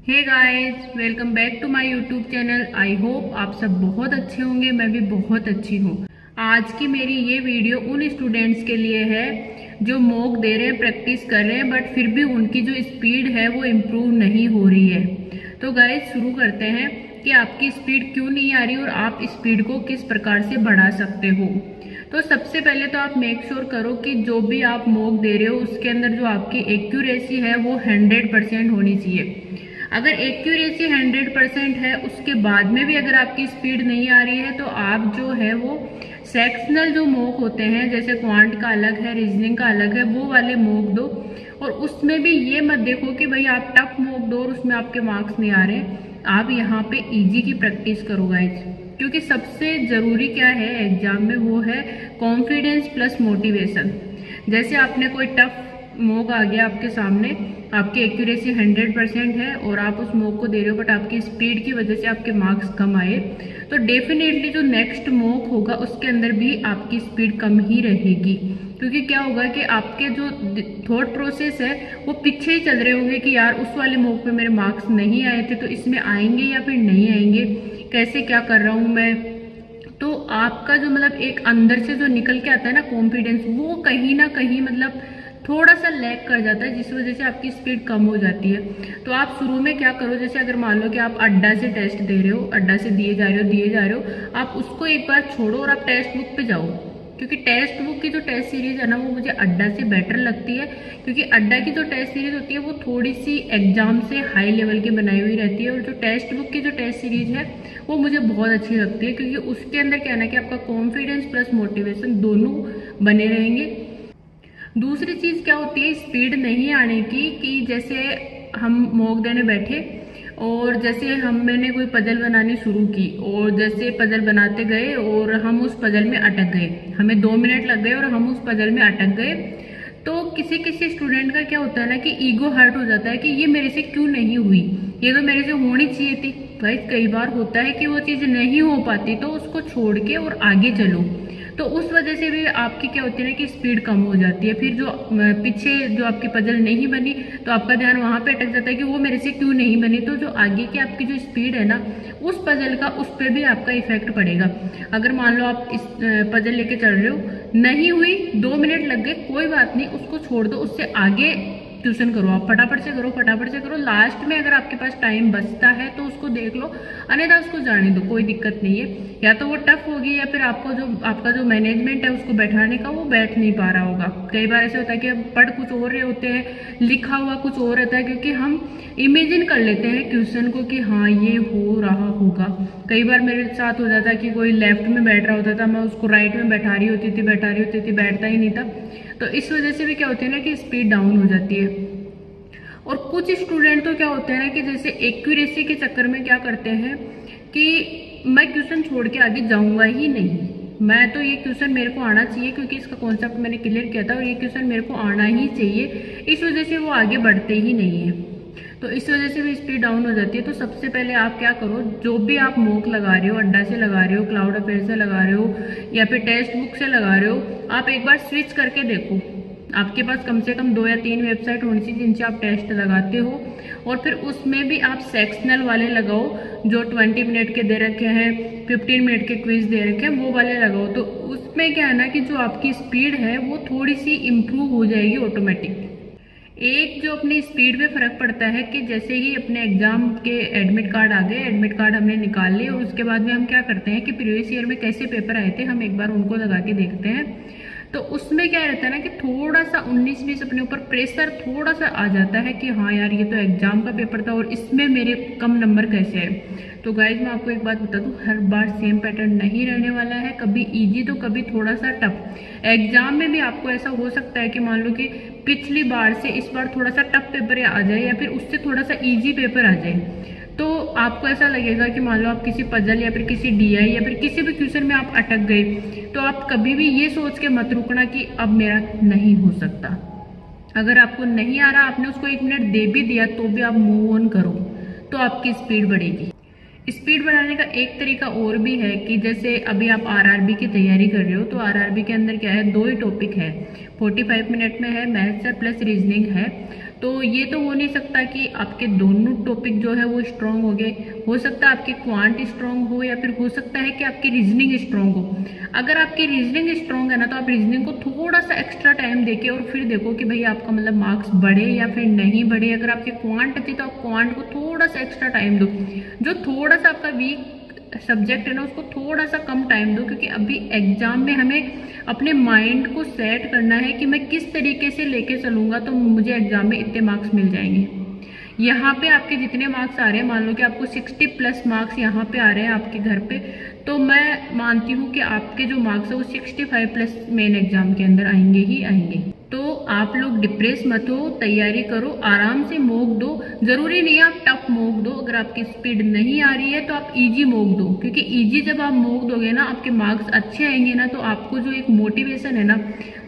Hey guys, welcome back to my YouTube channel. I hope आप सब बहुत अच्छे होंगे। मैं भी बहुत अच्छी हूँ। आज की मेरी ये वीडियो उन स्टूडेंट्स के लिए है जो मॉक दे रहे हैं, प्रैक्टिस कर रहे हैं, बट फिर भी उनकी जो स्पीड है वो इम्प्रूव नहीं हो रही है। तो गाइस शुरू करते हैं कि आपकी स्पीड क्यों नहीं आ रही और आप स्पीड को किस प्रकार से बढ़ा सकते हो। तो सबसे पहले तो आप मेक श्योर करो कि जो भी आप मॉक दे रहे हो उसके अंदर जो आपकी एक्यूरेसी है वो 100% होनी चाहिए। अगर एक्यूरेसी 100% है उसके बाद में भी अगर आपकी स्पीड नहीं आ रही है तो आप जो है वो सेक्शनल जो मॉक होते हैं, जैसे क्वांट का अलग है, रीजनिंग का अलग है, वो वाले मॉक दो। और उसमें भी ये मत देखो कि भाई आप टफ मॉक दो और उसमें आपके मार्क्स नहीं आ रहे। आप यहाँ पे इजी की प्रैक्टिस करो गाइज, क्योंकि सबसे ज़रूरी क्या है एग्जाम में, वो है कॉन्फिडेंस प्लस मोटिवेशन। जैसे आपने कोई टफ मॉक आ गया आपके सामने, आपकी एक्यूरेसी 100% है और आप उस मॉक को दे रहे हो, बट आपकी स्पीड की वजह से आपके मार्क्स कम आए, तो डेफिनेटली जो नेक्स्ट मॉक होगा उसके अंदर भी आपकी स्पीड कम ही रहेगी। क्योंकि क्या होगा कि आपके जो थॉट प्रोसेस है वो पीछे ही चल रहे होंगे कि यार उस वाले मॉक पे मेरे मार्क्स नहीं आए थे, तो इसमें आएंगे या फिर नहीं आएंगे, कैसे क्या कर रहा हूँ मैं। तो आपका जो मतलब एक अंदर से जो निकल के आता है ना कॉन्फिडेंस, वो कहीं ना कहीं मतलब थोड़ा सा लैग कर जाता है, जिस वजह से आपकी स्पीड कम हो जाती है। तो आप शुरू में क्या करो, जैसे अगर मान लो कि आप अड्डा से टेस्ट दे रहे हो, अड्डा से दिए जा रहे हो, आप उसको एक बार छोड़ो और आप टेक्स्ट बुक पे जाओ। क्योंकि टेक्स्ट बुक की जो टेस्ट सीरीज है ना वो मुझे अड्डा से बेटर लगती है, क्योंकि अड्डा की जो टेस्ट सीरीज होती है वो थोड़ी सी एग्जाम से हाई लेवल की बनाई हुई रहती है, और जो टेक्स्ट बुक की जो टेस्ट सीरीज है वो मुझे बहुत अच्छी लगती है, क्योंकि उसके अंदर क्या है ना कि आपका कॉन्फिडेंस प्लस मोटिवेशन दोनों बने रहेंगे। दूसरी चीज़ क्या होती है स्पीड नहीं आने की, कि जैसे हम मॉक देने बैठे और जैसे मैंने कोई पजल बनानी शुरू की, और जैसे पजल बनाते गए और हम उस पजल में अटक गए, हमें 2 मिनट लग गए और हम उस पजल में अटक गए। तो किसी किसी स्टूडेंट का क्या होता है ना कि ईगो हर्ट हो जाता है कि ये मेरे से क्यों नहीं हुई, ये तो मेरे से होनी चाहिए थी। भाई कई बार होता है कि वो चीज़ नहीं हो पाती, तो उसको छोड़ के और आगे चलो। तो उस वजह से भी आपकी क्या होती है ना कि स्पीड कम हो जाती है। फिर जो पीछे जो आपकी पजल नहीं बनी तो आपका ध्यान वहाँ पे अटक जाता है कि वो मेरे से क्यों नहीं बनी। तो जो आगे की आपकी जो स्पीड है ना उस पजल का, उस पर भी आपका इफेक्ट पड़ेगा। अगर मान लो आप इस पजल लेके चल रहे हो, नहीं हुई, 2 मिनट लग गए, कोई बात नहीं, उसको छोड़ दो, उससे आगे ट्यूशन करो, आप फटाफट से करो, फटाफट से करो। लास्ट में अगर आपके पास टाइम बचता है तो उसको देख लो, अन्यथा उसको जाने दो, कोई दिक्कत नहीं है। या तो वो टफ होगी या फिर आपका जो मैनेजमेंट है उसको बैठाने का वो बैठ नहीं पा रहा होगा। कई बार ऐसे होता है कि हम पढ़ कुछ और रहे होते हैं, लिखा हुआ कुछ और रहता है, क्योंकि हम इमेजिन कर लेते हैं क्वेश्चन को कि हाँ ये हो रहा होगा। कई बार मेरे साथ हो जाता है कि कोई लेफ्ट में बैठ रहा होता था, मैं उसको राइट में बैठा रही होती थी, बैठता ही नहीं था। तो इस वजह से भी क्या होती है ना कि स्पीड डाउन हो जाती है। और कुछ स्टूडेंट तो क्या होते हैं ना कि जैसे एक्यूरेसी के चक्कर में क्या करते हैं कि मैं क्वेश्चन छोड़ के आगे जाऊंगा ही नहीं, मैं तो ये क्वेश्चन मेरे को आना चाहिए क्योंकि इसका कॉन्सेप्ट मैंने क्लियर किया था और ये क्वेश्चन मेरे को आना ही चाहिए, इस वजह से वो आगे बढ़ते ही नहीं है। तो इस वजह से भी स्पीड डाउन हो जाती है। तो सबसे पहले आप क्या करो, जो भी आप मॉक लगा रहे हो, अड्डा से लगा रहे हो, क्लाउड अफेयर से लगा रहे हो, या फिर टेक्स्ट बुक से लगा रहे हो, आप एक बार स्विच करके देखो। आपके पास कम से कम 2 या 3 वेबसाइट होनी चाहिए जिनसे आप टेस्ट लगाते हो, और फिर उसमें भी आप सेक्शनल वाले लगाओ, जो 20 मिनट के दे रखे हैं, 15 मिनट के क्विज दे रखे हैं, वो वाले लगाओ। तो उसमें क्या है ना कि जो आपकी स्पीड है वो थोड़ी सी इम्प्रूव हो जाएगी ऑटोमेटिक। एक जो अपनी स्पीड पे फर्क पड़ता है कि जैसे ही अपने एग्जाम के एडमिट कार्ड आ गए, एडमिट कार्ड हमने निकाल लिए, और उसके बाद में हम क्या करते हैं कि प्रीवियस ईयर में कैसे पेपर आए थे हम एक बार उनको लगा के देखते हैं। तो उसमें क्या रहता है ना कि थोड़ा सा 19-20 अपने ऊपर प्रेशर थोड़ा सा आ जाता है कि हाँ यार ये तो एग्जाम का पेपर था और इसमें मेरे कम नंबर कैसे आए। तो गाइज मैं आपको एक बात बता दूं, हर बार सेम पैटर्न नहीं रहने वाला है, कभी इजी तो कभी थोड़ा सा टफ। एग्जाम में भी आपको ऐसा हो सकता है कि मान लो कि पिछली बार से इस बार थोड़ा सा टफ पेपर आ जाए या फिर उससे थोड़ा सा इजी पेपर आ जाए। तो आपको ऐसा लगेगा कि मान लो आप किसी पजल या फिर किसी डीआई या फिर किसी भी क्वेश्चन में आप अटक गए, तो आप कभी भी ये सोच के मत रुकना कि अब मेरा नहीं हो सकता। अगर आपको नहीं आ रहा, आपने उसको 1 मिनट दे भी दिया, तो भी आप मूव ऑन करो, तो आपकी स्पीड बढ़ेगी। स्पीड बढ़ाने का एक तरीका और भी है कि जैसे अभी आप आरआरबी की तैयारी कर रहे हो, तो आरआरबी के अंदर क्या है, 2 ही टॉपिक है, 45 मिनट में है, मैथ्स है प्लस रीजनिंग है। तो ये तो हो नहीं सकता कि आपके दोनों टॉपिक जो है वो स्ट्रांग हो गए। हो सकता है आपकी क्वांट स्ट्रांग हो, या फिर हो सकता है कि आपकी रीजनिंग स्ट्रांग हो। अगर आपकी रीजनिंग स्ट्रांग है ना, तो आप रीजनिंग को थोड़ा सा एक्स्ट्रा टाइम देके और फिर देखो कि भाई आपका मतलब मार्क्स बढ़े या फिर नहीं बढ़े। अगर आपकी क्वांट अच्छी तो आप क्वांट को थोड़ा सा एक्स्ट्रा टाइम दो। जो थोड़ा सा आपका वीक सब्जेक्ट है ना, उसको थोड़ा सा कम टाइम दो, क्योंकि अभी एग्जाम में हमें अपने माइंड को सेट करना है कि मैं किस तरीके से लेके चलूँगा तो मुझे एग्जाम में इतने मार्क्स मिल जाएंगे। यहाँ पे आपके जितने मार्क्स आ रहे हैं, मान लो कि आपको 60+ मार्क्स यहाँ पे आ रहे हैं आपके घर पे, तो मैं मानती हूँ कि आपके जो मार्क्स है वो 65+ मेन एग्जाम के अंदर आएंगे ही आएंगे। तो आप लोग डिप्रेस मत हो, तैयारी करो, आराम से मॉक दो। जरूरी नहीं है आप टफ मॉक दो, अगर आपकी स्पीड नहीं आ रही है तो आप इजी मॉक दो, क्योंकि इजी जब आप मॉक दोगे ना, आपके मार्क्स अच्छे आएंगे ना, तो आपको जो एक मोटिवेशन है ना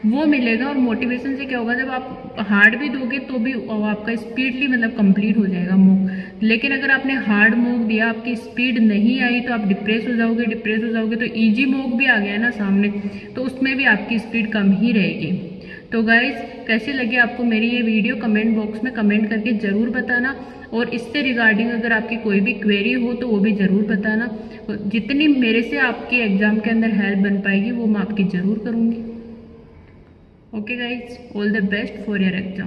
वो मिलेगा। और मोटिवेशन से क्या होगा, जब आप हार्ड भी दोगे तो भी आपका स्पीडली मतलब कंप्लीट हो जाएगा मॉक। लेकिन अगर आपने हार्ड मॉक दिया, आपकी स्पीड नहीं आई, तो आप डिप्रेस हो जाओगे। डिप्रेस हो जाओगे तो इजी मॉक भी आ गया ना सामने, तो उसमें भी आपकी स्पीड कम ही रहेगी। तो गाइज, कैसे लगे आपको मेरी ये वीडियो, कमेंट बॉक्स में कमेंट करके ज़रूर बताना। और इससे रिगार्डिंग अगर आपकी कोई भी क्वेरी हो तो वो भी ज़रूर बताना। जितनी मेरे से आपके एग्ज़ाम के अंदर हेल्प बन पाएगी वो मैं आपकी ज़रूर करूँगी। Okay guys, all the best for your exam.